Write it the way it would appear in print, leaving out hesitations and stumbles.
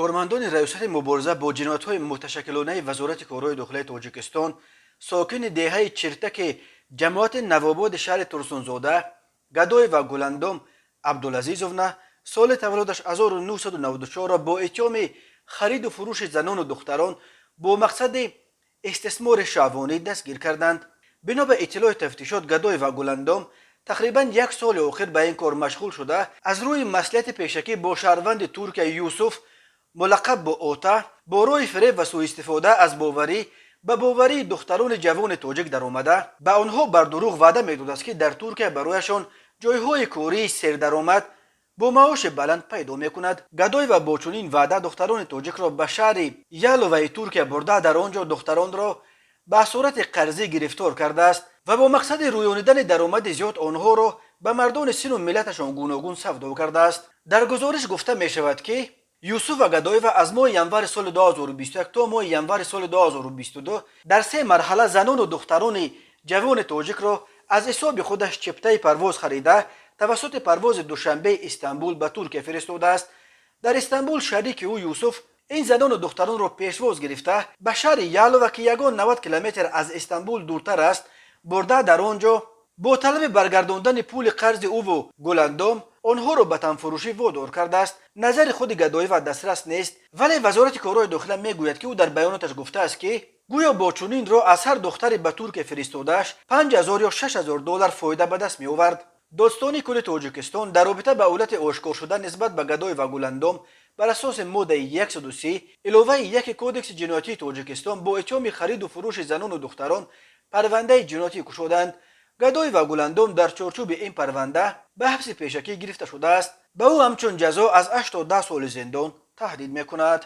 کارمندان ریاست مبارزه با جنایت‌های متشکلانه وزارت کارهای داخلی تاجیکستان ساکن دهه چرتک جماعت نواباد شهر ترسونزاده گدای و گلندم عبدالعزیزونا سال تولدش 1994 را با اتهام خرید و فروش زنان و دختران با مقصد استثمار شهوانی دستگیر کردند. بنا به اطلاع تفتیشات گدای و گلندم تقریبا یک سال آخر به این کار مشغول شده از روی مصلحت پیشکی با شهروند ترک یوسف ملقب با اوتا با روی فریب و سوء استفاده از باوری به باوری دختران جوان تاجیک در آمده به آنها بر دروغ وعده میداد است که در ترکیه برایشان جایهای کاری سردرآمد با معاش بلند پیدا میکند. گدای و با چنین وعده دختران تاجیک را به شهر یالوای ترکیه برده در آنجا دختران را به صورت قرضی گرفتار کرده است و با مقصد رویانیدن درآمد زیاد آنها را به مردان سن و ملتشان گوناگون سودا کرده است. در گزارش گفته می شود که یوسف و گدایو از ماه ینور سال 2021 تا ماه ینور سال 2022 در 3 مرحله زنان و دختران جوان تاجیک را از حساب خودش چپته پرواز خریده توسط پرواز دوشنبه استانبول به ترکیه فرستاده است. در استانبول شریک او یوسف این زنان و دختران را پیشواز گرفته به شهر یالووا که یگان 90 کیلومتر از استانبول دورتر است برده در آنجا با طلب برگرداندن پول قرض او و گلندم آنها را به تنفروشی وادار کرده است. نظر خود گدایی و دسترس نیست، ولی وزارت کارهای داخلی میگوید که او در بیاناتش گفته است که گویا با چنین را از هر دختری به ترکیه فرستادهش 5000 یا 6000 دلار فایده به دست می آورد. دادستانی کل تاجیکستان در رابطه به حالت آشکار شده نسبت به گدای و گلندم بر اساس ماده 130 علاوه 1 کودکس جنایتی تاجیکستان با اتهام خرید و فروش زنان و دختران پرونده جنایتی گشودند. گدای و گلندم در چارچوب این پرونده به حبس پیشکی گرفته شده است. به او همچون جزا از 8 تا 10 سال زندان تهدید میکند.